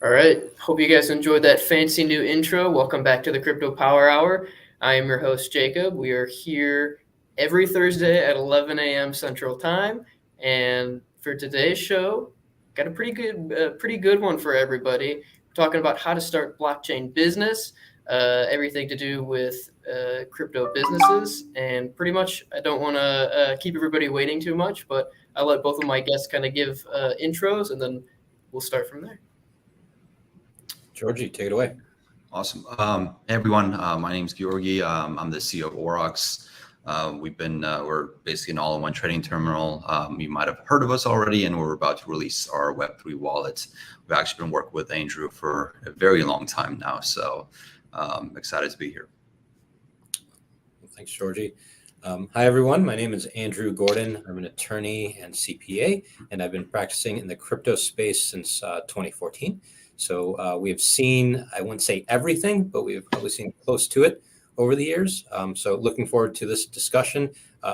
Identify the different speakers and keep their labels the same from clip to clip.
Speaker 1: All right. Hope you guys enjoyed that fancy new intro. Welcome back to the Crypto Power Hour. I am your host, Jacob. We are here every Thursday at 11 a.m. Central Time. And for today's show, got a pretty good one for everybody. We're talking about how to start blockchain business, everything to do with crypto businesses. And pretty much, I don't want to keep everybody waiting too much, but I'll let both of my guests kind of give intros, and then we'll start from there.
Speaker 2: Giorgi, take it away.
Speaker 3: Awesome. Hey everyone, my name is Giorgi. I'm the CEO of Aurochs. We're basically an all-in-one trading terminal. You might have heard of us already, and we're about to release our Web3 wallet. We've actually been working with Andrew for a very long time now, so excited to be here.
Speaker 2: Thanks, Giorgi. Hi, everyone. My name is Andrew Gordon. I'm an attorney and CPA, and I've been practicing in the crypto space since 2014. So we have seen, I wouldn't say everything, but we've probably seen close to it over the years. So looking forward to this discussion,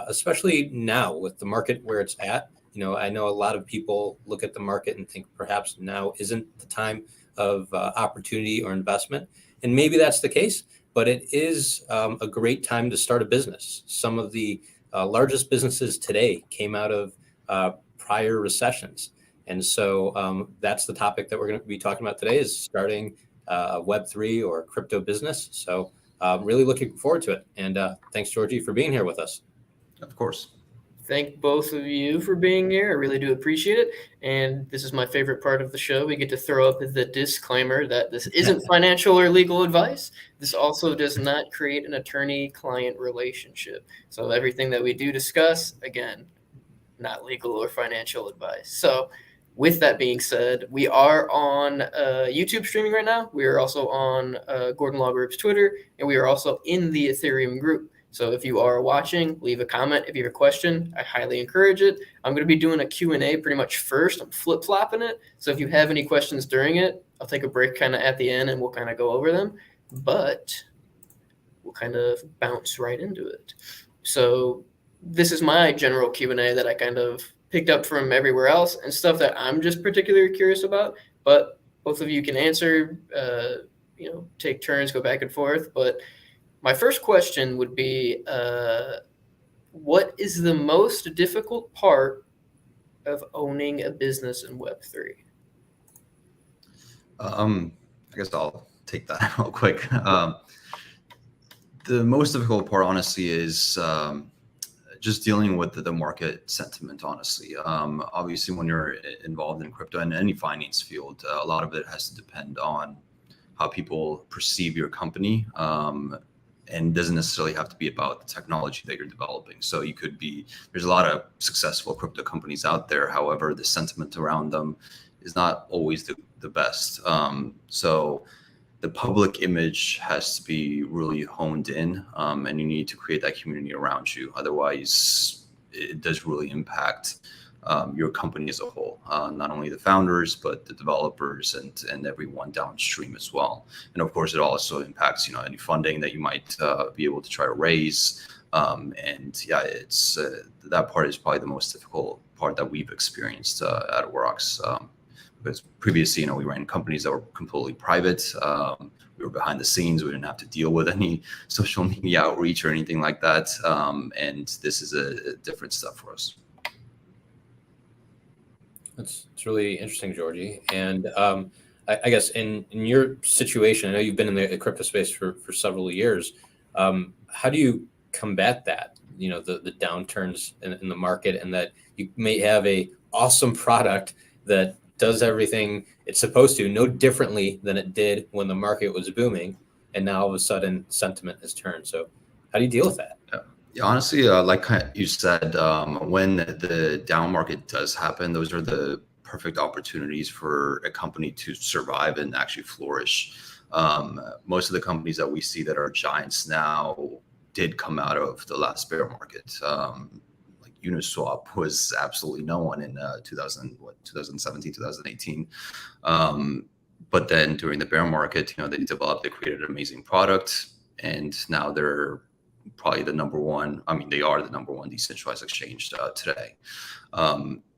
Speaker 2: especially now with the market where it's at. I know a lot of people look at the market and think perhaps now isn't the time of opportunity or investment. And maybe that's the case, but it is a great time to start a business. Some of the largest businesses today came out of prior recessions. And so that's the topic that we're going to be talking about today, is starting a Web3 or crypto business. So really looking forward to it. And thanks, Giorgi, for being here with us.
Speaker 3: Of course.
Speaker 1: Thank both of you for being here. I really do appreciate it. And this is my favorite part of the show. We get to throw up the disclaimer that this isn't financial or legal advice. This also does not create an attorney-client relationship. So everything that we do discuss, again, not legal or financial advice. So with that being said, we are on YouTube streaming right now. We are also on Gordon Law Group's Twitter, and we are also in the Ethereum group. So if you are watching, leave a comment. If you have a question, I highly encourage it. I'm going to be doing a Q&A pretty much first. I'm flip-flopping it. So if you have any questions during it, I'll take a break kind of at the end, and we'll kind of go over them. But we'll kind of bounce right into it. So this is my general Q&A that I kind of picked up from everywhere else and stuff that I'm just particularly curious about. But both of you can answer, take turns, go back and forth. But my first question would be, what is the most difficult part of owning a business in Web3?
Speaker 3: I guess I'll take that real quick. The most difficult part, honestly, is just dealing with the market sentiment, honestly. Obviously, when you're involved in crypto and any finance field, a lot of it has to depend on how people perceive your company. And doesn't necessarily have to be about the technology that you're developing. So there's a lot of successful crypto companies out there. However, the sentiment around them is not always the best. So the public image has to be really honed in, and you need to create that community around you. Otherwise, it does really impact your company as a whole, not only the founders, but the developers and everyone downstream as well. And of course, it also impacts, any funding that you might be able to try to raise. It's that part is probably the most difficult part that we've experienced at Aurochs. Because previously, we ran companies that were completely private. We were behind the scenes. We didn't have to deal with any social media outreach or anything like that. And this is a different step for us.
Speaker 2: It's really interesting, Giorgi. And I guess in your situation, I know you've been in the crypto space for several years. How do you combat that? The downturns in the market, and that you may have a awesome product that does everything it's supposed to, no differently than it did when the market was booming, and now all of a sudden sentiment has turned. So how do you deal with that?
Speaker 3: Yeah, honestly, like you said, when the down market does happen, those are the perfect opportunities for a company to survive and actually flourish. Most of the companies that we see that are giants now did come out of the last bear market. Like Uniswap was absolutely no one in 2017, 2018. But then during the bear market, they created an amazing product, and now they're probably the number one. I mean, they are the number one decentralized exchange today.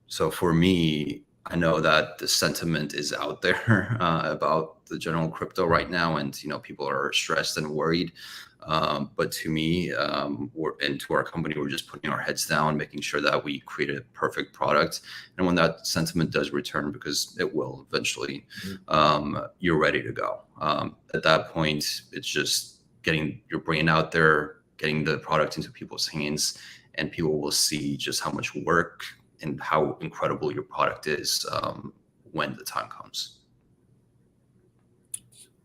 Speaker 3: So for me, I know that the sentiment is out there about the general crypto right now, and people are stressed and worried. But to me, and to our company, we're just putting our heads down, making sure that we create a perfect product. And when that sentiment does return, because it will eventually, you're ready to go. At that point, it's just getting your brain out there, getting the product into people's hands, and people will see just how much work and how incredible your product is when the time comes.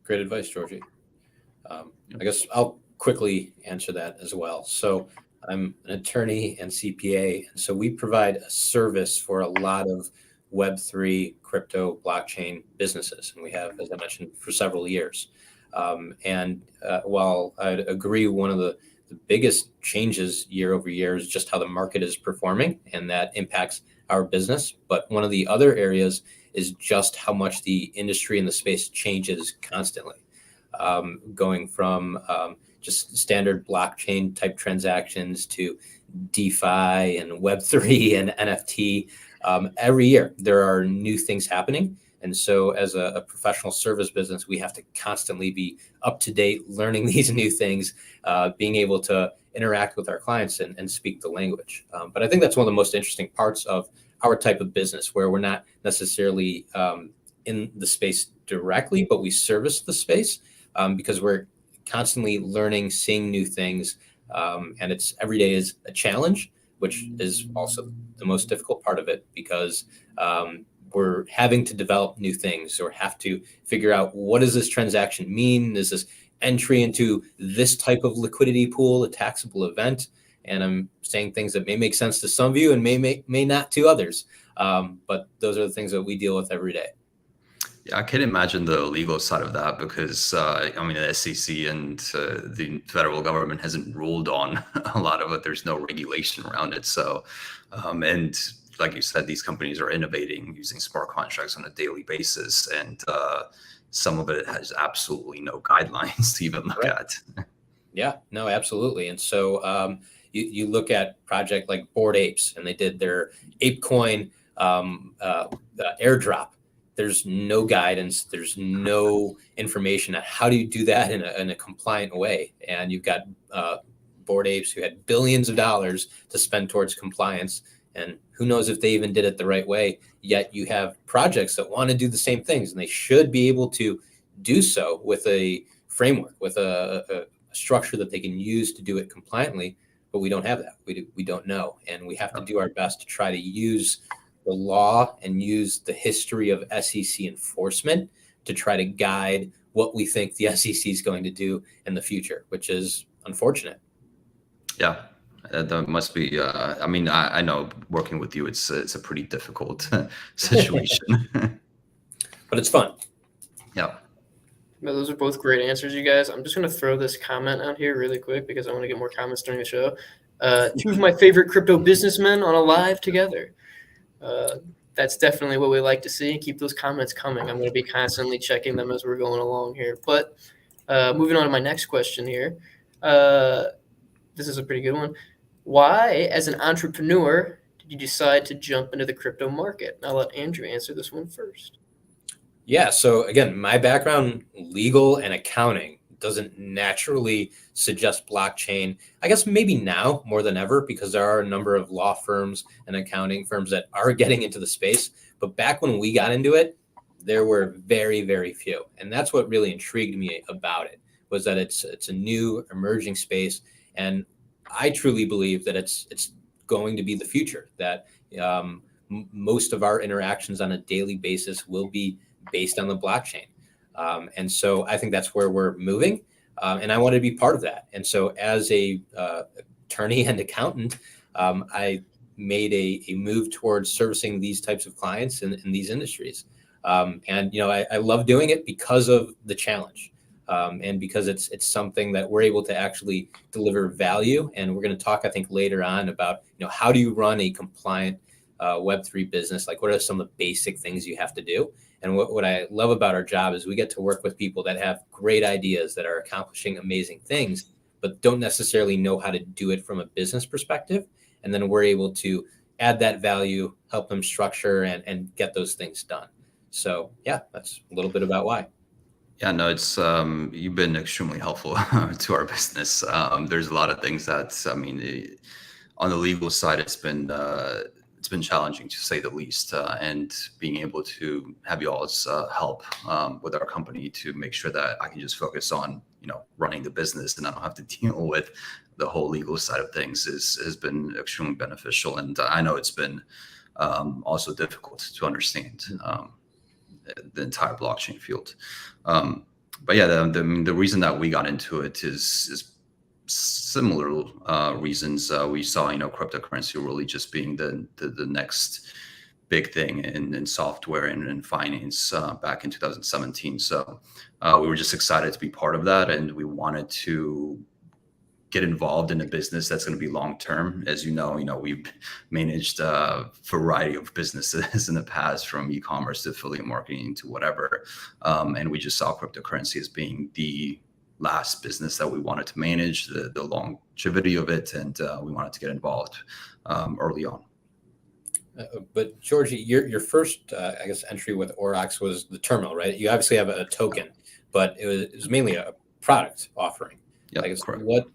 Speaker 2: Great advice, Giorgi. I guess I'll quickly answer that as well. So I'm an attorney and CPA, and so we provide a service for a lot of Web3 crypto blockchain businesses, and we have, as I mentioned, for several years. While I'd agree one of the biggest changes year over year is just how the market is performing, and that impacts our business. But one of the other areas is just how much the industry and the space changes constantly, going from just standard blockchain type transactions to DeFi and Web3 and NFT. Every year there are new things happening. And so as a professional service business, we have to constantly be up to date, learning these new things, being able to interact with our clients and speak the language. But I think that's one of the most interesting parts of our type of business, where we're not necessarily in the space directly, but we service the space because we're constantly learning, seeing new things. And it's every day is a challenge, which is also the most difficult part of it, because we're having to develop new things or have to figure out, what does this transaction mean? Is this entry into this type of liquidity pool a taxable event? And I'm saying things that may make sense to some of you and may not to others. But those are the things that we deal with every day.
Speaker 3: Yeah, I can imagine the legal side of that, because the SEC and the federal government hasn't ruled on a lot of it. There's no regulation around it. So, and like you said, these companies are innovating using smart contracts on a daily basis, and some of it has absolutely no guidelines to even look at.
Speaker 2: Yeah, no, absolutely. And so you look at project like Bored Apes, and they did their ApeCoin airdrop. There's no guidance. There's no information on how do you do that in a compliant way. And you've got Bored Apes who had billions of dollars to spend towards compliance, and who knows if they even did it the right way. Yet you have projects that want to do the same things, and they should be able to do so with a framework, with a structure that they can use to do it compliantly. But we don't have that. We don't know. And we have to do our best to try to use the law and use the history of SEC enforcement to try to guide what we think the SEC is going to do in the future, which is unfortunate.
Speaker 3: Yeah, that must be. I know working with you, it's a pretty difficult situation.
Speaker 2: But it's fun.
Speaker 3: Yeah.
Speaker 1: Well, those are both great answers, you guys. I'm just going to throw this comment out here really quick because I want to get more comments during the show. Two of my favorite crypto businessmen on a live together. That's definitely what we like to see. Keep those comments coming. I'm going to be constantly checking them as we're going along here. But moving on to my next question here. This is a pretty good one. Why, as an entrepreneur, did you decide to jump into the crypto market? I'll let Andrew answer this one first.
Speaker 2: Yeah. So again, my background, legal and accounting, doesn't naturally suggest blockchain. I guess maybe now more than ever, because there are a number of law firms and accounting firms that are getting into the space. But back when we got into it, there were very, very few. And that's what really intrigued me about it, was that it's a new emerging space. And I truly believe that it's going to be the future, that most of our interactions on a daily basis will be based on the blockchain. And so I think that's where we're moving. And I want to be part of that. And so as a attorney and accountant, I made a move towards servicing these types of clients in these industries. And I love doing it because of the challenge, and because it's something that we're able to actually deliver value. And we're going to talk, I think, later on about how do you run a compliant Web3 business? Like, what are some of the basic things you have to do? And what I love about our job is we get to work with people that have great ideas, that are accomplishing amazing things, but don't necessarily know how to do it from a business perspective. And then we're able to add that value, help them structure and get those things done. So yeah, that's a little bit about why.
Speaker 3: Yeah, no, it's you've been extremely helpful to our business. There's a lot of things that on the legal side, it's been challenging to say the least, and being able to have y'all's help with our company to make sure that I can just focus on running the business and I don't have to deal with the whole legal side of things has been extremely beneficial. And I know it's been also difficult to understand the entire blockchain field. But yeah, the reason that we got into it is similar reasons. We saw cryptocurrency really just being the next big thing in software and in finance back in 2017. So we were just excited to be part of that, and we wanted to get involved in a business that's going to be long term. As you know, we've managed a variety of businesses in the past, from e-commerce to affiliate marketing to whatever, and we just saw cryptocurrency as being the last business that we wanted to manage, the longevity of it, and we wanted to get involved early on.
Speaker 2: But Giorgi, your first, I guess, entry with Aurochs was the terminal, right? You obviously have a token, but it was mainly a product offering.
Speaker 3: Yeah,
Speaker 2: I guess
Speaker 3: correct.
Speaker 2: what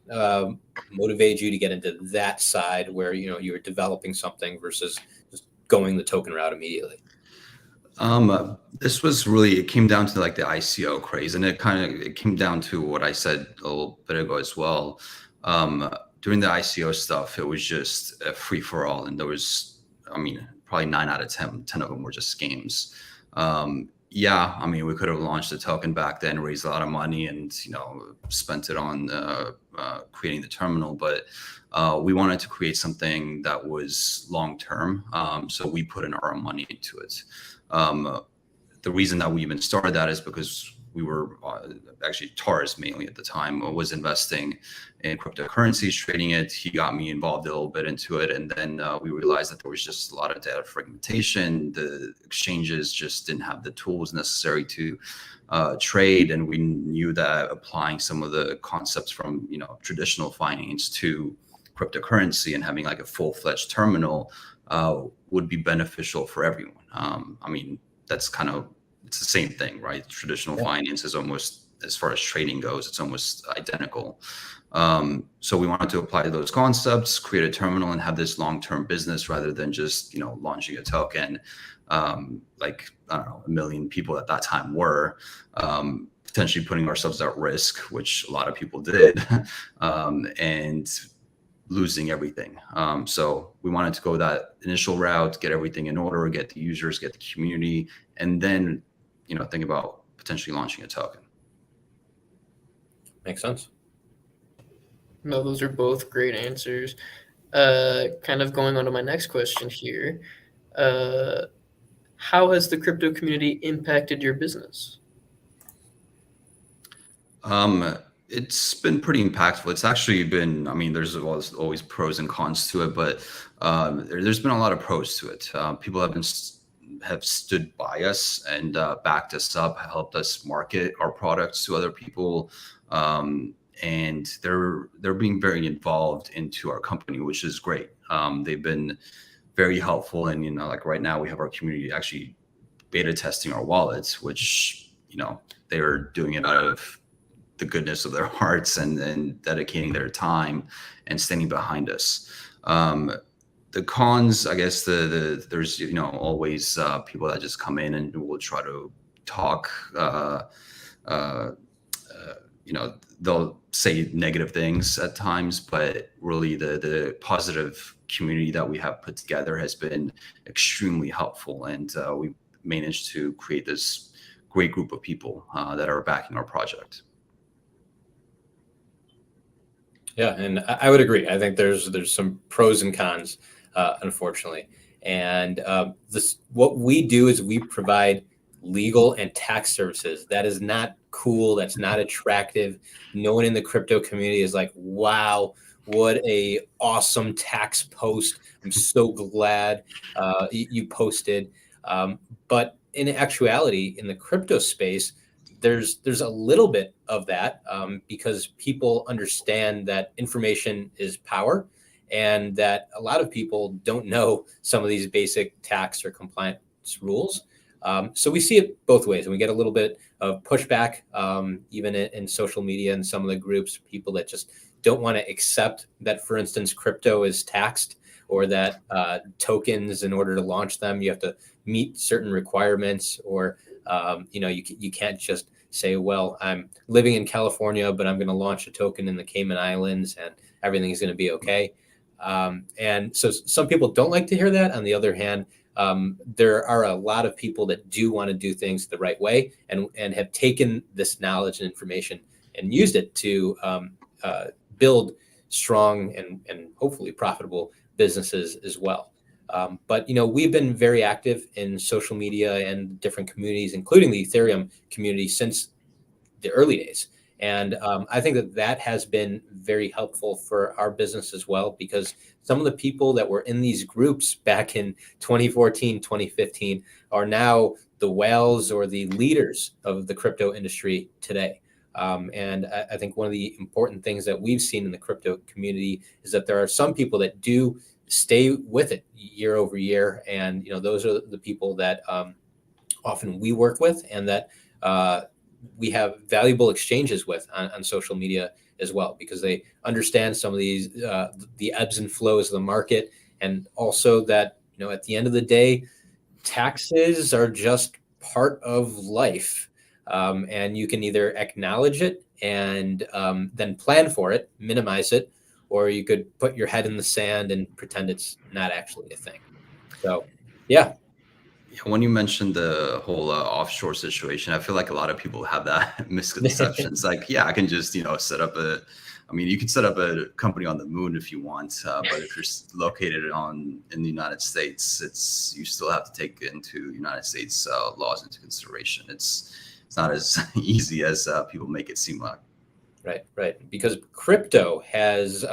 Speaker 2: motivated you to get into that side where you were developing something versus just going the token route immediately?
Speaker 3: This was really, it came down to like the ICO craze, and it came down to what I said a little bit ago as well. During the ICO stuff, it was just a free for all, and there was, probably 9 out of 10 of them were just scams. Yeah, we could have launched a token back then, raised a lot of money, and spent it on creating the terminal. But we wanted to create something that was long term, so we put in our own money into it. The reason that we even started that is because we were actually Taurus mainly at the time was investing in cryptocurrencies, trading it. He got me involved a little bit into it. And then we realized that there was just a lot of data fragmentation. The exchanges just didn't have the tools necessary to trade. And we knew that applying some of the concepts from, traditional finance to cryptocurrency and having like a full-fledged terminal would be beneficial for everyone. That's it's the same thing, right? Traditional finance is almost, as far as trading goes, it's almost identical. So we wanted to apply those concepts, create a terminal, and have this long-term business rather than just, launching a token, like, I don't know, 1 million people at that time were, potentially putting ourselves at risk, which a lot of people did, and losing everything. So we wanted to go that initial route, get everything in order, get the users, get the community, and then, think about potentially launching a token.
Speaker 2: Makes sense.
Speaker 1: No, those are both great answers. Kind of going on to my next question here. How has the crypto community impacted your business?
Speaker 3: It's been pretty impactful. It's actually been, there's always pros and cons to it, but there's been a lot of pros to it. People have stood by us and backed us up, helped us market our products to other people, and they're being very involved into our company, which is great. They've been very helpful, and like right now we have our community actually beta testing our wallets, which they're doing it out of the goodness of their hearts and dedicating their time and standing behind us. The cons, I guess, there's always people that just come in and will try to talk. They'll say negative things at times, but really the positive community that we have put together has been extremely helpful, and we managed to create this great group of people that are backing our project.
Speaker 2: Yeah, and I would agree. I think there's some pros and cons, unfortunately. And what we do is we provide legal and tax services. That is not cool. That's not attractive. No one in the crypto community is like, wow, what a awesome tax post. I'm so glad you posted. But in actuality, in the crypto space, there's a little bit of that because people understand that information is power, and that a lot of people don't know some of these basic tax or compliance rules. So we see it both ways, and we get a little bit of pushback, even in social media and some of the groups, people that just don't want to accept that, for instance, crypto is taxed, or that tokens, in order to launch them, you have to meet certain requirements, or you can't just say, well, I'm living in California, but I'm going to launch a token in the Cayman Islands and everything is going to be okay. And so some people don't like to hear that. On the other hand, there are a lot of people that do want to do things the right way, and have taken this knowledge and information and used it to build strong and hopefully profitable businesses as well. But we've been very active in social media and different communities, including the Ethereum community, since the early days. And I think that has been very helpful for our business as well, because some of the people that were in these groups back in 2014, 2015 are now the whales or the leaders of the crypto industry today. And I think one of the important things that we've seen in the crypto community is that there are some people that do stay with it year over year. And, those are the people that often we work with, and that we have valuable exchanges with on social media as well, because they understand some of these, the ebbs and flows of the market. And also that, at the end of the day, taxes are just part of life. And you can either acknowledge it and then plan for it, minimize it, or you could put your head in the sand and pretend it's not actually a thing. So, yeah.
Speaker 3: When you mentioned the whole offshore situation, I feel like a lot of people have that misconception. It's like, yeah, I can just, you can set up a company on the moon if you want, but if you're located in the United States, you still have to take into United States laws into consideration. It's not as easy as people make it seem like.
Speaker 2: Right. Because crypto has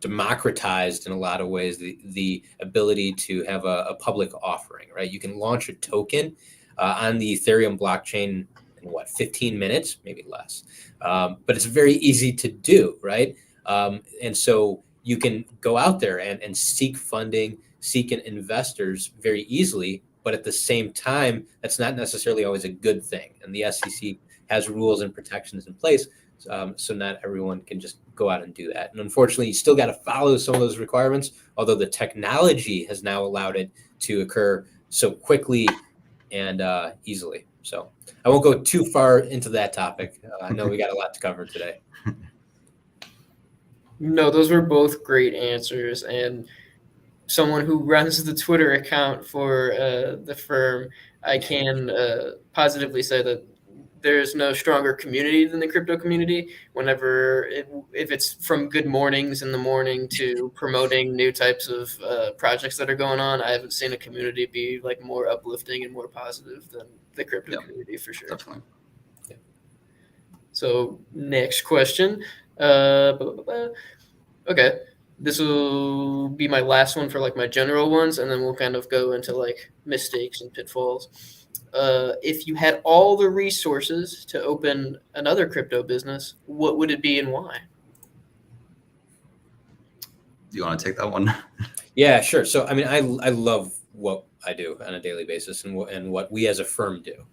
Speaker 2: democratized in a lot of ways the ability to have a public offering, right? You can launch a token on the Ethereum blockchain in 15 minutes, maybe less. But it's very easy to do, right? And so you can go out there and seek funding, seek investors very easily. But at the same time, that's not necessarily always a good thing. And the SEC has rules and protections in place. So not everyone can just go out and do that. And unfortunately, you still got to follow some of those requirements, although the technology has now allowed it to occur so quickly and easily. So I won't go too far into that topic. I know we got a lot to cover today.
Speaker 1: No, those were both great answers. And someone who runs the Twitter account for the firm, I can positively say that there's no stronger community than the crypto community. If it's from good mornings in the morning to promoting new types of projects that are going on, I haven't seen a community be like more uplifting and more positive than the crypto community, for sure.
Speaker 3: Definitely.
Speaker 1: Yeah. So next question. Okay. This will be my last one for like my general ones, and then we'll kind of go into like mistakes and pitfalls. If you had all the resources to open another crypto business, what would it be and why?
Speaker 3: Do you want to take that one?
Speaker 2: Yeah, sure. So, I love what I do on a daily basis and what we as a firm do.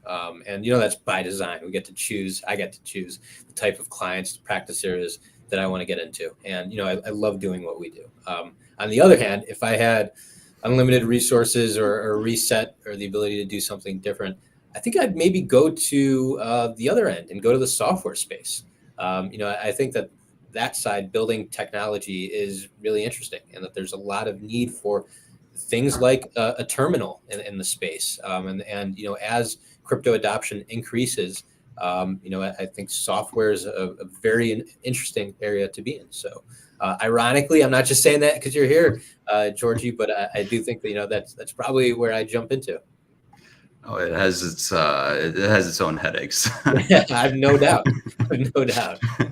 Speaker 2: And that's by design. I get to choose the type of clients, the practice areas that I want to get into. And, I love doing what we do. On the other hand, if I had unlimited resources or a reset or the ability to do something different, I think I'd maybe go to the other end and go to the software space. I think that side, building technology, is really interesting, and that there's a lot of need for things like a terminal in the space. And as crypto adoption increases, I think software is a very interesting area to be in. So, ironically, I'm not just saying that because you're here, Giorgi, but I do think that that's probably where I jump into.
Speaker 3: Oh, it has its own headaches.
Speaker 2: Yeah, I've no doubt.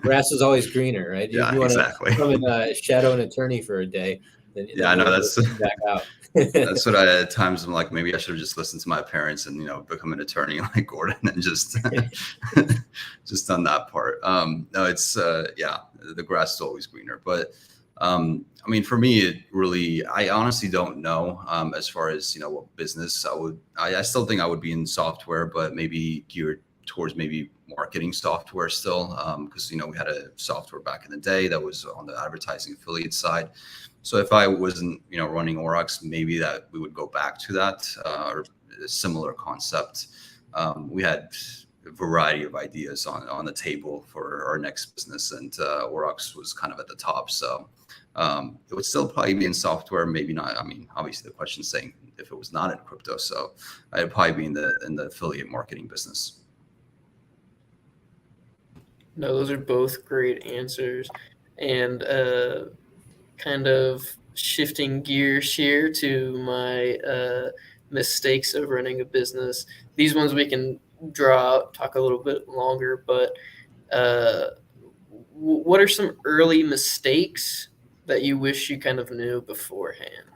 Speaker 2: Grass is always greener, right?
Speaker 3: Yeah,
Speaker 2: you want
Speaker 3: exactly.
Speaker 2: to come and shadow an attorney for a day. Then
Speaker 3: I know that's
Speaker 2: back out.
Speaker 3: That's what at times I'm like, maybe I should have just listened to my parents and become an attorney like Gordon and just done that part. No, it's the grass is always greener, but I mean, for me, I honestly don't know, as far as, what business I still think I would be in software, but maybe geared towards maybe marketing software still. Cause we had a software back in the day that was on the advertising affiliate side. So if I wasn't, running Oryx, maybe that we would go back to that, or a similar concept. We had a variety of ideas on the table for our next business, and Oryx was kind of at the top. So it would still probably be in software, maybe not. I mean, obviously the question's saying if it was not in crypto, so I'd probably be in the affiliate marketing business.
Speaker 1: No, those are both great answers. And kind of shifting gears here to my mistakes of running a business. These ones we can draw out, talk a little bit longer, but what are some early mistakes that you wish you kind of knew beforehand?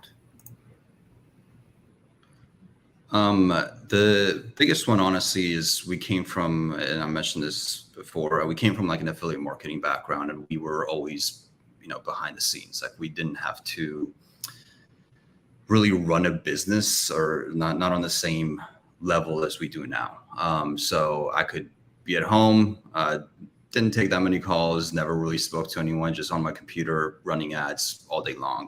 Speaker 3: The biggest one, honestly, is we came from, and I mentioned this before, we came from like an affiliate marketing background, and we were always, behind the scenes. Like we didn't have to really run a business, or not on the same level as we do now. So I could be at home, didn't take that many calls, never really spoke to anyone, just on my computer running ads all day long.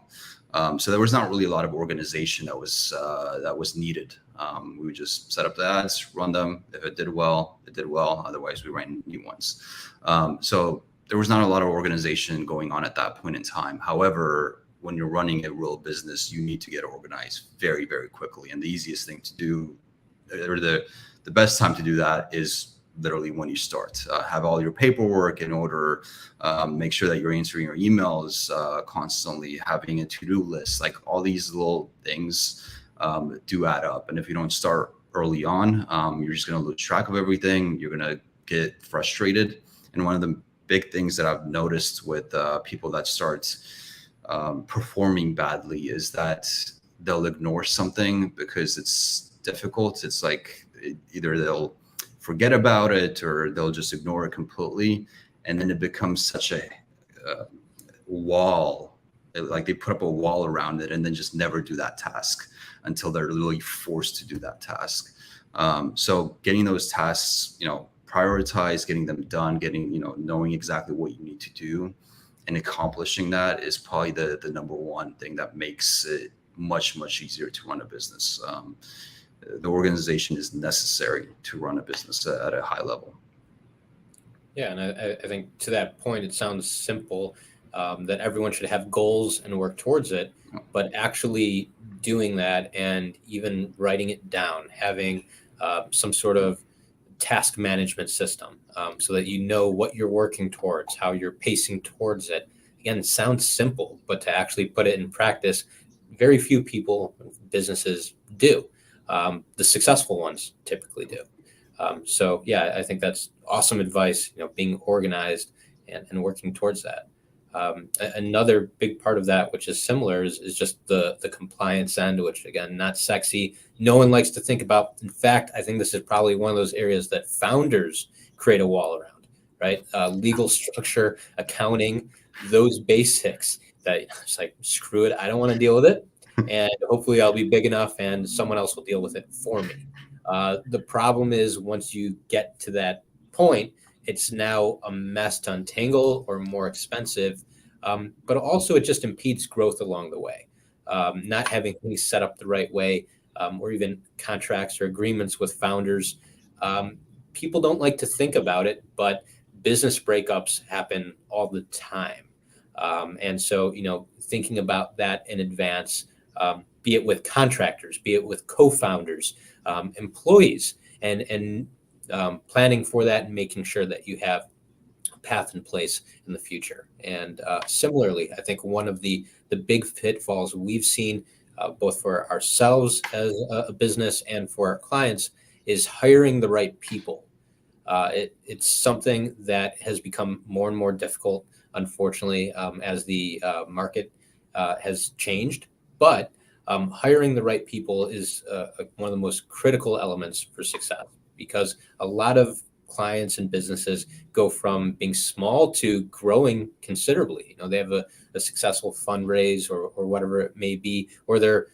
Speaker 3: So there was not really a lot of organization that was needed. We would just set up the ads, run them. If it did well, it did well. Otherwise, we ran new ones. So there was not a lot of organization going on at that point in time. However, when you're running a real business, you need to get organized very, very quickly. And the easiest thing to do, or the best time to do that, is literally when you start. Have all your paperwork in order, make sure that you're answering your emails constantly, having a to-do list. Like all these little things do add up. And if you don't start early on, you're just going to lose track of everything. You're going to get frustrated. And one of the big things that I've noticed with people that start performing badly is that they'll ignore something because it's difficult. It's like either they'll forget about it or they'll just ignore it completely. And then it becomes such a wall, like they put up a wall around it and then just never do that task until they're literally forced to do that task. So getting those tasks, prioritize, getting them done, knowing exactly what you need to do and accomplishing that is probably the number one thing that makes it much, much easier to run a business. The organization is necessary to run a business at a high level.
Speaker 2: Yeah, and I think to that point, it sounds simple, that everyone should have goals and work towards it, but actually doing that and even writing it down, having some sort of task management system, so that you know what you're working towards, how you're pacing towards it. Again, it sounds simple, but to actually put it in practice, very few people, businesses do. The successful ones typically do. So yeah, I think that's awesome advice, being organized and working towards that. Another big part of that, which is similar, is just the compliance end, which again, not sexy. No one likes to think about. In fact, I think this is probably one of those areas that founders create a wall around, right? Legal structure, accounting, those basics that it's like, screw it, I don't want to deal with it. And hopefully I'll be big enough and someone else will deal with it for me. The problem is once you get to that point, it's now a mess to untangle or more expensive. But also it just impedes growth along the way. Not having things set up the right way, or even contracts or agreements with founders. People don't like to think about it, but business breakups happen all the time. And so, thinking about that in advance, be it with contractors, be it with co-founders, employees, and planning for that and making sure that you have a path in place in the future. And similarly, I think one of the big pitfalls we've seen, both for ourselves as a business and for our clients, is hiring the right people. It's something that has become more and more difficult, unfortunately, as the market has changed. But hiring the right people is one of the most critical elements for success, because a lot of clients and businesses go from being small to growing considerably. They have a successful fundraise or whatever it may be, or they're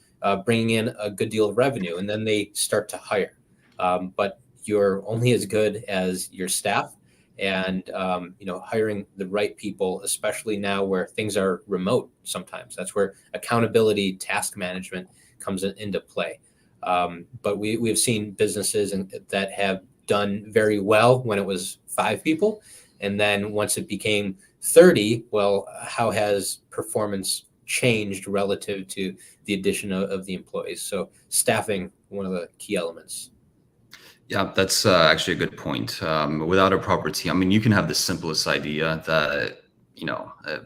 Speaker 2: bringing in a good deal of revenue, and then they start to hire. But you're only as good as your staff, and hiring the right people, especially now where things are remote. Sometimes that's where accountability, task management comes into play. But we've seen businesses that have done very well when it was 5 people, and then once it became 30, well, how has performance changed relative to the addition of the employees? So staffing, one of the key elements.
Speaker 3: Yeah, that's actually a good point. Without a proper team, I mean, you can have the simplest idea that,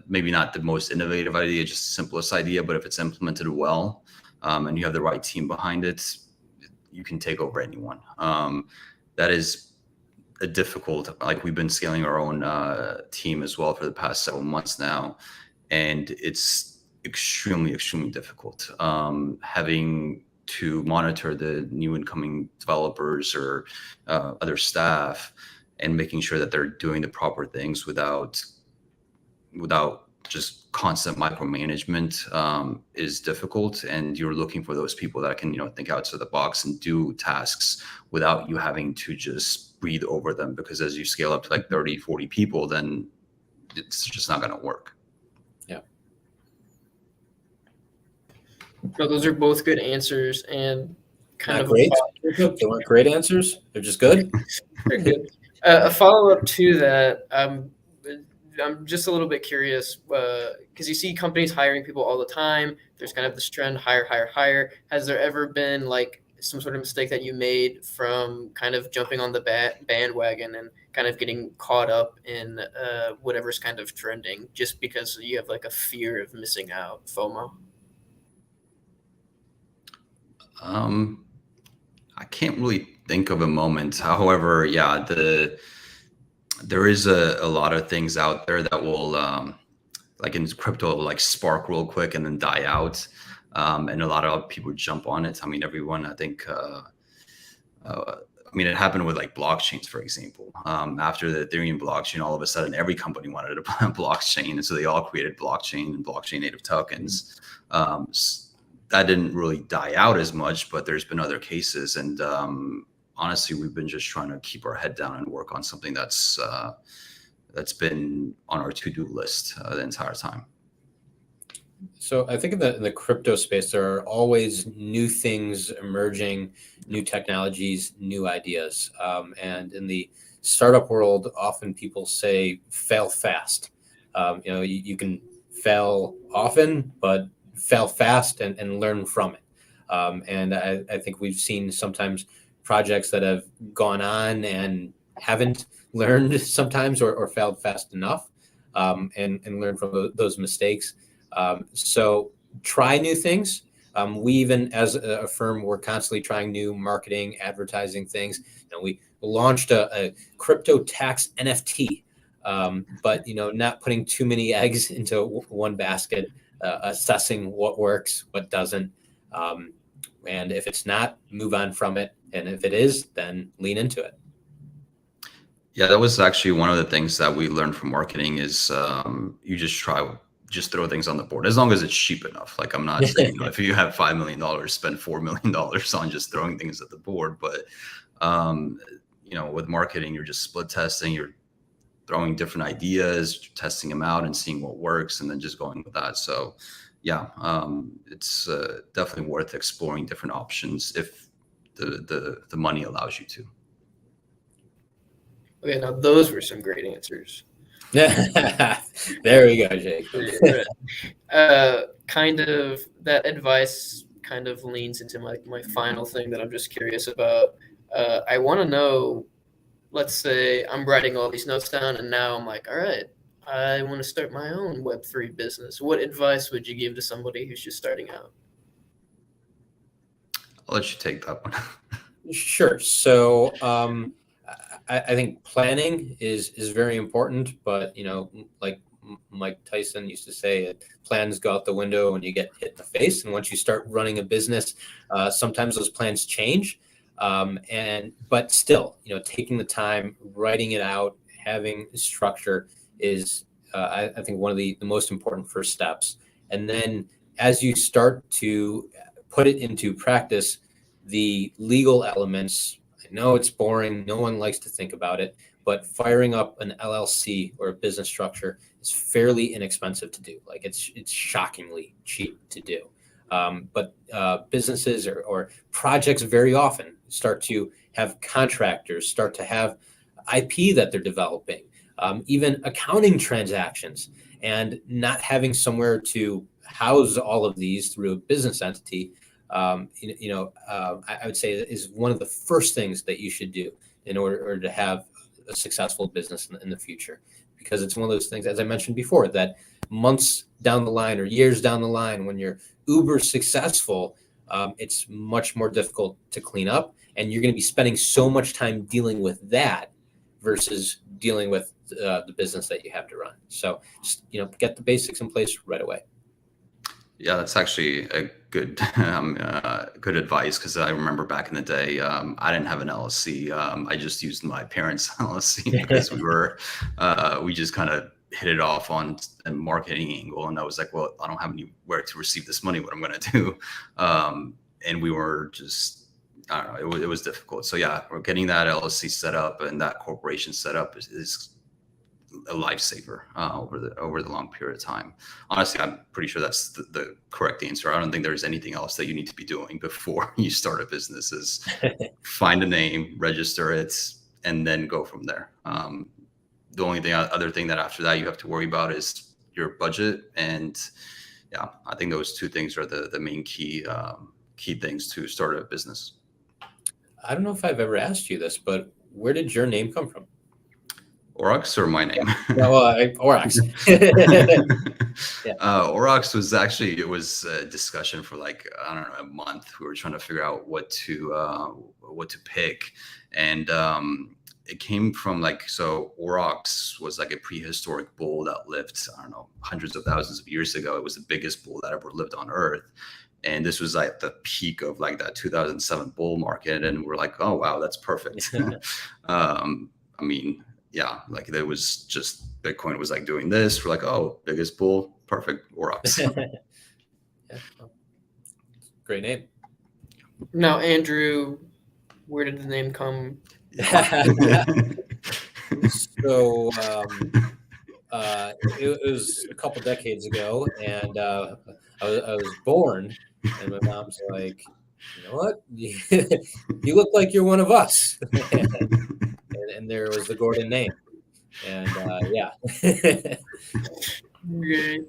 Speaker 3: maybe not the most innovative idea, just the simplest idea, but if it's implemented well, and you have the right team behind it, you can take over anyone. That is a difficult, like we've been scaling our own team as well for the past several months now, and it's extremely, extremely difficult. Having to monitor the new incoming developers or other staff, and making sure that they're doing the proper things without just constant micromanagement is difficult. And you're looking for those people that can, think outside the box and do tasks without you having to just breathe over them, because as you scale up to like 30, 40 people, then it's just not going to work.
Speaker 1: No, those are both good answers, and kind of
Speaker 2: great. They weren't great answers. They're just good.
Speaker 1: They're good. A follow-up to that, I'm just a little bit curious, because you see companies hiring people all the time. There's kind of this trend, hire. Has there ever been like some sort of mistake that you made from kind of jumping on the bandwagon and kind of getting caught up in whatever's kind of trending, just because you have like a fear of missing out, FOMO?
Speaker 3: I can't really think of a moment. However, yeah, there is a lot of things out there that will, like in crypto, like spark real quick and then die out. And a lot of people jump on it. I mean, everyone, I think, it happened with like blockchains, for example. After the Ethereum blockchain, all of a sudden, every company wanted a blockchain. And so they all created blockchain and blockchain native tokens. That didn't really die out as much, but there's been other cases. And honestly, we've been just trying to keep our head down and work on something that's been on our to-do list the entire time.
Speaker 2: So I think in the crypto space, there are always new things emerging, new technologies, new ideas. And in the startup world, often people say fail fast. You can fail often, but fail fast and learn from it. And I think we've seen sometimes projects that have gone on and haven't learned sometimes or failed fast enough, and learn from those mistakes. So try new things. We even, as a firm, we're constantly trying new marketing, advertising things. We launched a crypto tax NFT, but not putting too many eggs into one basket. Assessing what works, what doesn't, and if it's not, move on from it, and if it is, then lean into it.
Speaker 3: Yeah, that was actually one of the things that we learned from marketing is you just throw things on the board as long as it's cheap enough. Like I'm not saying if you have $5 million, spend $4 million on just throwing things at the board, but with marketing, you're just split testing, you're throwing different ideas, testing them out and seeing what works, and then just going with that. So yeah, it's definitely worth exploring different options if the money allows you to.
Speaker 1: Okay, now those were some great answers.
Speaker 2: There we go, Jake.
Speaker 1: Kind of that advice kind of leans into my final thing that I'm just curious about. I want to know, let's say I'm writing all these notes down and now I'm like, all right, I want to start my own Web3 business. What advice would you give to somebody who's just starting out?
Speaker 3: I'll let you take that one.
Speaker 2: Sure. So I think planning is very important, but like Mike Tyson used to say, plans go out the window when you get hit in the face. And once you start running a business, sometimes those plans change. But still, taking the time, writing it out, having structure is, I think, one of the most important first steps. And then as you start to put it into practice, the legal elements, I know it's boring, no one likes to think about it, but firing up an LLC or a business structure is fairly inexpensive to do. Like it's shockingly cheap to do. But businesses or projects very often start to have contractors, start to have IP that they're developing, even accounting transactions, and not having somewhere to house all of these through a business entity. I would say is one of the first things that you should do in order to have a successful business in the future, because it's one of those things, as I mentioned before, that months down the line or years down the line, when you're uber successful, it's much more difficult to clean up, and you're going to be spending so much time dealing with that versus dealing with the business that you have to run. So just get the basics in place right away.
Speaker 3: Yeah, that's actually a good good advice, because I remember back in the day, I didn't have an LLC. I just used my parents' LLC because we just kind of hit it off on a marketing angle, and I was like, well, I don't have anywhere to receive this money. What I'm going to do? And we were just, I don't know, it was difficult. So yeah, we're getting that LLC set up and that corporation set up is a lifesaver over the long period of time. Honestly, I'm pretty sure that's the correct answer. I don't think there's anything else that you need to be doing before you start a business. Is find a name, register it, and then go from there. The only other thing that after that you have to worry about is your budget. And yeah, I think those two things are the main key things to start a business.
Speaker 2: I don't know if I've ever asked you this, but where did your name come from?
Speaker 3: Aurochs or my name?
Speaker 2: Aurochs.
Speaker 3: Aurochs was actually, it was a discussion for like, I don't know, a month. We were trying to figure out what to pick. And it came from so Aurochs was like a prehistoric bull that lived, I don't know, hundreds of thousands of years ago. It was the biggest bull that ever lived on Earth. And this was like the peak of like that 2007 bull market. And we're like, oh, wow, that's perfect. I mean, yeah, like there was just Bitcoin was like doing this. We're like, oh, biggest bull, perfect, Aurochs.
Speaker 2: Yeah, great name.
Speaker 1: Now, Andrew, where did the name come?
Speaker 2: So it was a couple decades ago, and I was born, and my mom's like, you know what, you look like you're one of us. And there was the Gordon name, and yeah.
Speaker 1: Great.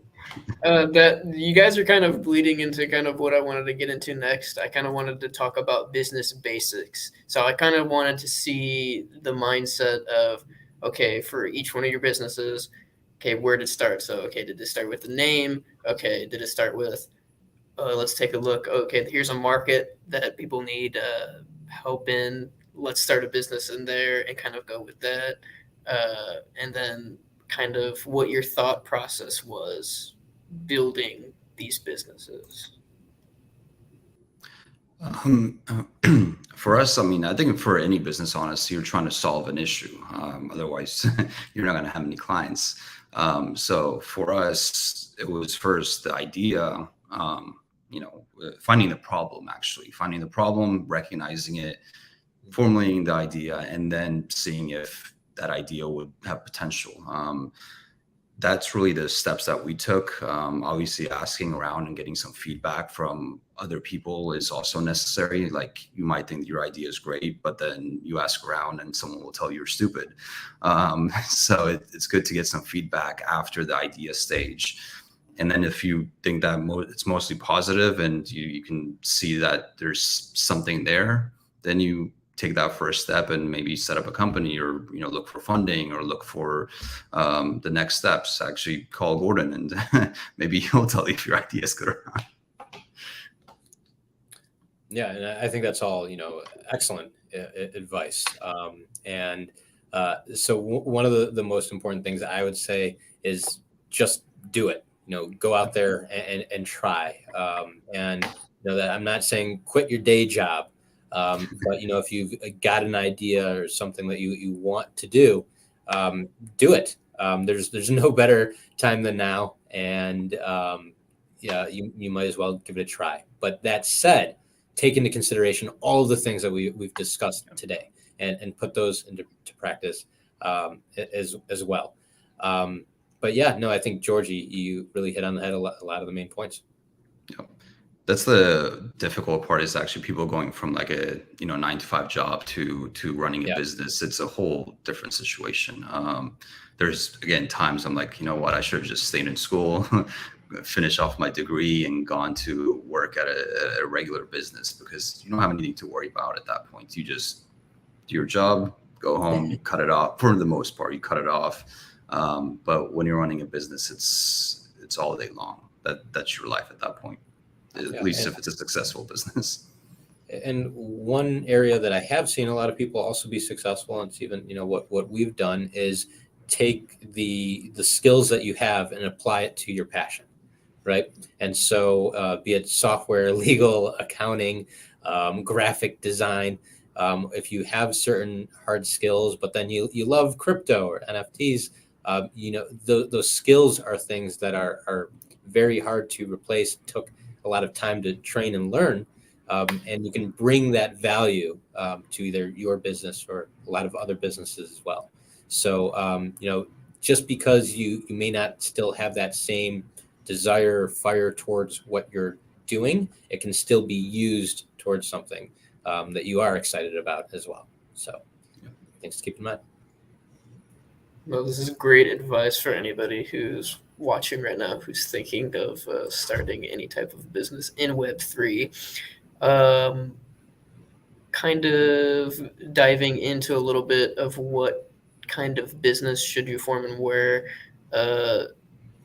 Speaker 1: That you guys are kind of bleeding into kind of what I wanted to get into next. I kind of wanted to talk about business basics. So I kind of wanted to see the mindset of, okay, for each one of your businesses, okay, where did it start? So, okay, did it start with the name? Okay, did it start with, let's take a look. Okay, here's a market that people need help in. Let's start a business in there and kind of go with that. And then kind of what your thought process was building these businesses.
Speaker 3: For us, I mean, I think for any business, honestly, you're trying to solve an issue. Otherwise, you're not going to have any clients. So for us, it was first the idea, finding the problem, recognizing it, formulating the idea, and then seeing if that idea would have potential. That's really the steps that we took. Obviously, asking around and getting some feedback from other people is also necessary. Like, you might think your idea is great, but then you ask around and someone will tell you you're stupid. So it's good to get some feedback after the idea stage. And then if you think that it's mostly positive and you can see that there's something there, then you take that first step and maybe set up a company, or look for funding, or look for the next steps. Actually call Gordon, and maybe he'll tell you if your idea is good or not.
Speaker 2: Yeah, and I think that's all excellent advice. So one of the most important things I would say is just do it. Go out there and try. And that I'm not saying quit your day job. But if you've got an idea or something that you want to do it. There's no better time than now, and yeah, you might as well give it a try. But that said, take into consideration all of the things that we've discussed today, and put those into practice as well. But yeah, no, I think Giorgi, you really hit on the head a lot of the main points.
Speaker 3: Yep. That's the difficult part, is actually people going from like a 9 to 5 job to running a business. It's a whole different situation. There's, again, times I'm like, you know what, I should have just stayed in school, finish off my degree, and gone to work at a regular business, because you don't have anything to worry about at that point. You just do your job, go home, you cut it off. For the most part, you cut it off. But when you're running a business, it's all day long. That's your life at that point, at least if it's a successful business.
Speaker 2: And one area that I have seen a lot of people also be successful, and it's even what we've done, is take the skills that you have and apply it to your passion, right? And so be it software, legal, accounting, graphic design, if you have certain hard skills, but then you love crypto or NFTs, those skills are things that are very hard to replace, took a lot of time to train and learn, and you can bring that value to either your business or a lot of other businesses as well. So, just because you may not still have that same desire or fire towards what you're doing, it can still be used towards something that you are excited about as well. So, things to keep in mind.
Speaker 1: Well, this is great advice for anybody who's watching right now, who's thinking of starting any type of business in Web3. Kind of diving into a little bit of what kind of business should you form and where.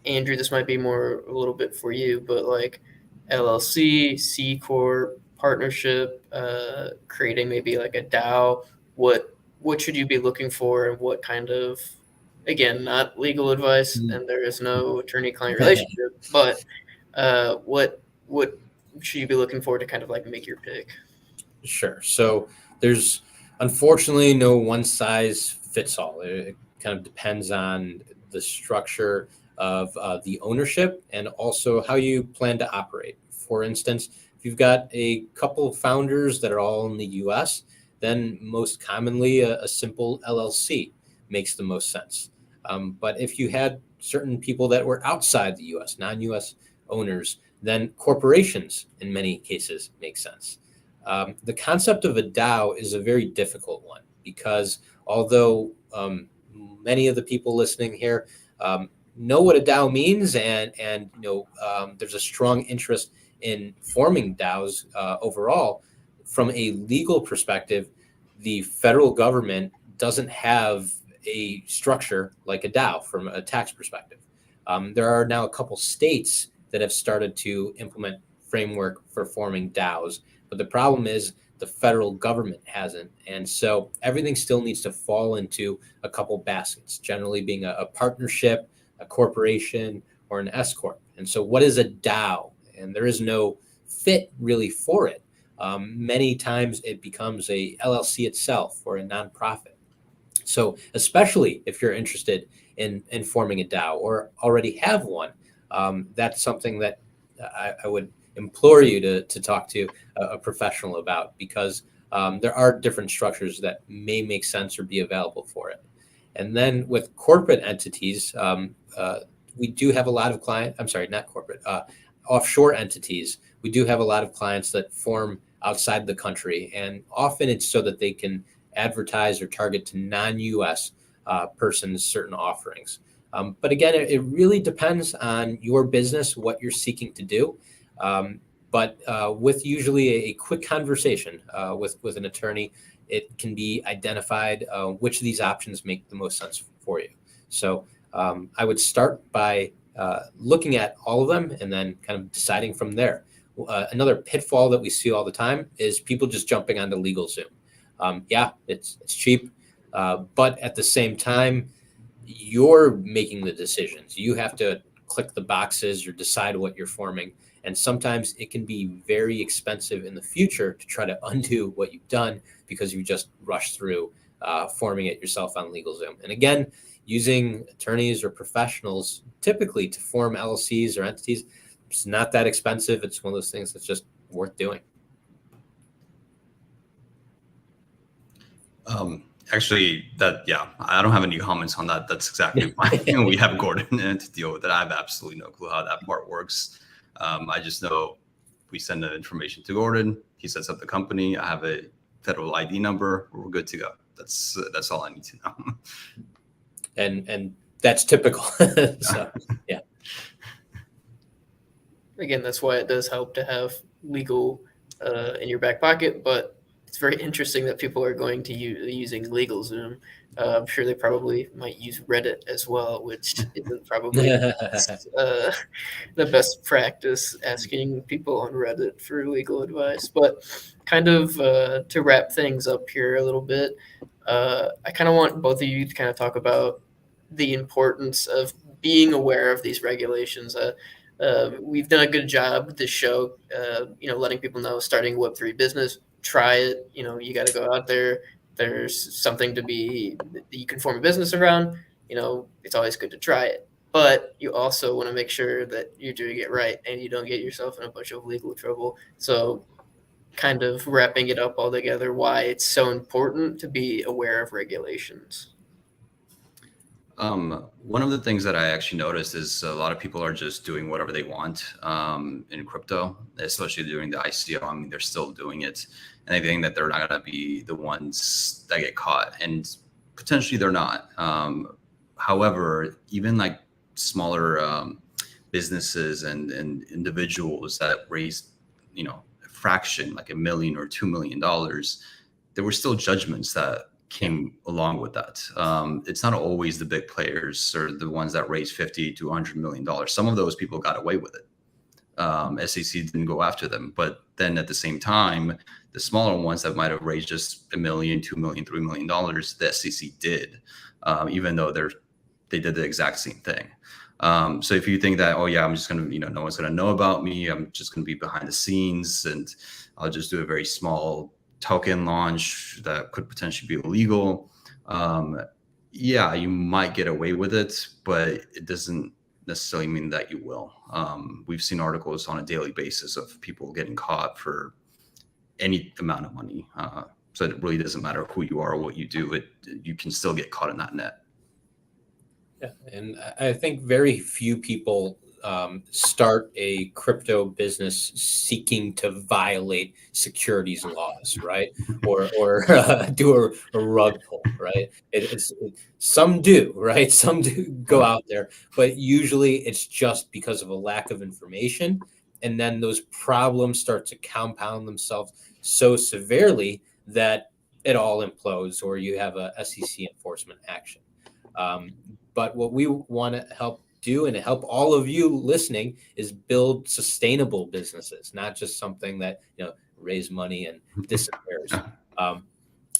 Speaker 1: Andrew, this might be more a little bit for you, but like LLC, C Corp, partnership, creating maybe like a DAO. What should you be looking for, and what kind of, again, not legal advice, and there is no attorney-client relationship, but what should you be looking for to kind of like make your pick?
Speaker 2: Sure. So there's unfortunately no one size fits all. It kind of depends on the structure of the ownership and also how you plan to operate. For instance, if you've got a couple of founders that are all in the US, then most commonly a simple LLC makes the most sense. But if you had certain people that were outside the US, non-US owners, then corporations in many cases make sense. The concept of a DAO is a very difficult one, because although many of the people listening here know what a DAO means, and there's a strong interest in forming DAOs overall, from a legal perspective, the federal government doesn't have a structure like a DAO from a tax perspective. There are now a couple states that have started to implement framework for forming DAOs, but the problem is the federal government hasn't. And so everything still needs to fall into a couple baskets, generally being a partnership, a corporation, or an S Corp. And so what is a DAO? And there is no fit really for it. Many times it becomes a LLC itself or a nonprofit. So especially if you're interested in forming a DAO or already have one, that's something that I would implore you to talk to a professional about, because there are different structures that may make sense or be available for it. And then with corporate entities, we do have a lot of clients, I'm sorry, not corporate, offshore entities. We do have a lot of clients that form outside the country, and often it's so that they can advertise or target to non-US persons certain offerings. But again, it really depends on your business, what you're seeking to do. But with usually a quick conversation with an attorney, it can be identified which of these options make the most sense for you. So I would start by looking at all of them and then kind of deciding from there. Another pitfall that we see all the time is people just jumping onto LegalZoom. Yeah, it's cheap, but at the same time, you're making the decisions. You have to click the boxes or decide what you're forming. And sometimes it can be very expensive in the future to try to undo what you've done because you just rushed through forming it yourself on LegalZoom. And again, using attorneys or professionals typically to form LLCs or entities, it's not that expensive. It's one of those things that's just worth doing.
Speaker 3: Actually, I don't have any comments on that. That's exactly fine. We have Gordon to deal with it. I have absolutely no clue how that part works. I just know we send the information to Gordon. He sets up the company. I have a federal ID number. We're good to go. That's all I need to know.
Speaker 2: And that's typical. So, yeah.
Speaker 1: Again, that's why it does help to have legal in your back pocket, but it's very interesting that people are going to using LegalZoom. I'm sure they probably might use Reddit as well, which isn't probably the best practice, asking people on Reddit for legal advice. But kind of to wrap things up here a little bit, I kind of want both of you to kind of talk about the importance of being aware of these regulations. We've done a good job with this show, letting people know starting a Web3 business, try it. You got to go out there. There's something that you can form a business around. It's always good to try it, but you also want to make sure that you're doing it right and you don't get yourself in a bunch of legal trouble. So kind of wrapping it up all together, why it's so important to be aware of regulations.
Speaker 3: One of the things that I actually noticed is a lot of people are just doing whatever they want in crypto, especially during the ICO. I mean, they're still doing it, and they think that they're not going to be the ones that get caught, and potentially they're not. However, even like smaller businesses and individuals that raise, a fraction, like $1 million or $2 million, there were still judgments that came along with that. It's not always the big players or the ones that raise $50 to $100 million. Some of those people got away with it. SEC didn't go after them, but then at the same time, the smaller ones that might have raised just $1 million, $2 million, $3 million, the SEC did, even though they did the exact same thing. So if you think that, oh yeah, I'm just gonna, no one's gonna know about me, I'm just gonna be behind the scenes and I'll just do a very small token launch that could potentially be illegal. You might get away with it, but it doesn't necessarily mean that you will. We've seen articles on a daily basis of people getting caught for any amount of money. So it really doesn't matter who you are or what you do. You can still get caught in that net.
Speaker 2: Yeah, and I think very few people start a crypto business seeking to violate securities laws, right? Or do a rug pull, right? Some do, right? Some do go out there, but usually it's just because of a lack of information. And then those problems start to compound themselves so severely that it all implodes or you have a SEC enforcement action. But what we want to help do and help all of you listening is build sustainable businesses, not just something that raise money and disappears. And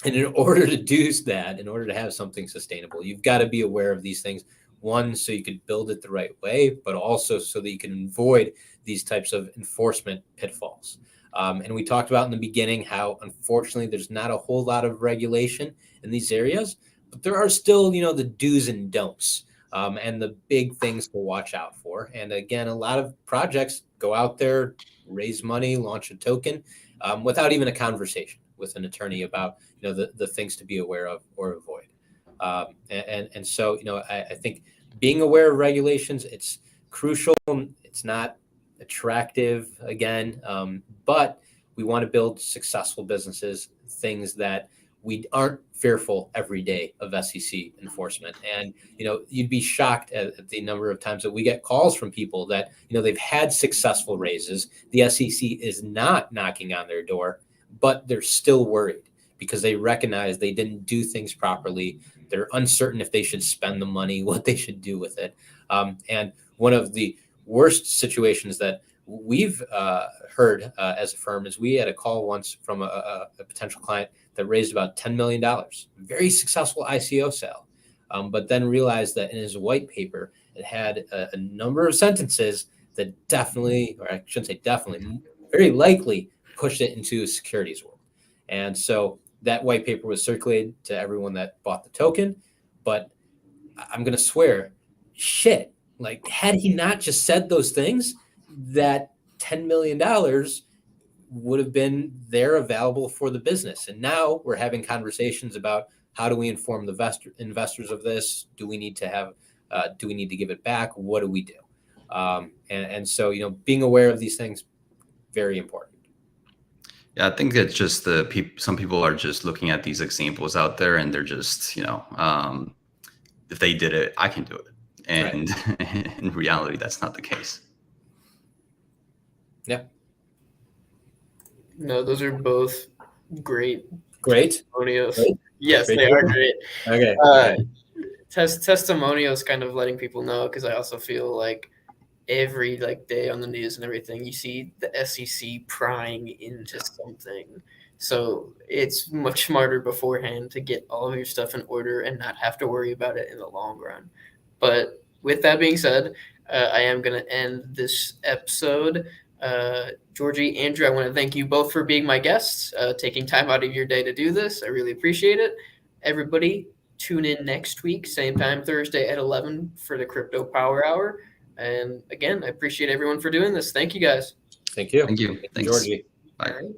Speaker 2: in order to do that, in order to have something sustainable, you've got to be aware of these things. One, so you could build it the right way, but also so that you can avoid these types of enforcement pitfalls. And we talked about in the beginning how, unfortunately, there's not a whole lot of regulation in these areas, but there are still, the do's and don'ts. And the big things to watch out for. And again, a lot of projects go out there, raise money, launch a token without even a conversation with an attorney about the things to be aware of or avoid. And so I think being aware of regulations, it's crucial. It's not attractive again, but we want to build successful businesses, things that we aren't fearful every day of SEC enforcement. And, you'd be shocked at the number of times that we get calls from people that, they've had successful raises. The SEC is not knocking on their door, but they're still worried because they recognize they didn't do things properly. They're uncertain if they should spend the money, what they should do with it. And one of the worst situations that we've heard as a firm is we had a call once from a potential client that raised about $10 million, very successful ICO sale, but then realized that in his white paper, it had a number of sentences that definitely, or I shouldn't say definitely, very likely pushed it into a securities world. And so that white paper was circulated to everyone that bought the token. But I'm going to swear, shit, like had he not just said those things, that $10 million would have been there available for the business. And now we're having conversations about how do we inform the investors of this? Do we need to have, do we need to give it back? What do we do? And so, being aware of these things, very important.
Speaker 3: Yeah, I think it's just some people are just looking at these examples out there and they're just, if they did it, I can do it. And right. In reality, that's not the case.
Speaker 2: Yeah.
Speaker 1: No, those are both great.
Speaker 2: Testimonials.
Speaker 1: Great? Yes, they are great.
Speaker 2: Okay.
Speaker 1: Testimonials, kind of letting people know, because I also feel like every day on the news and everything, you see the SEC prying into something. So it's much smarter beforehand to get all of your stuff in order and not have to worry about it in the long run. But with that being said, I am going to end this episode. Giorgi, Andrew, I want to thank you both for being my guests, taking time out of your day to do this. I really appreciate it. Everybody, tune in next week, same time, Thursday at 11 for the Crypto Power Hour. And again, I appreciate everyone for doing this. Thank you, guys.
Speaker 2: Thank you.
Speaker 3: Thank you.
Speaker 2: Thanks, Giorgi.
Speaker 3: Bye.
Speaker 1: All right.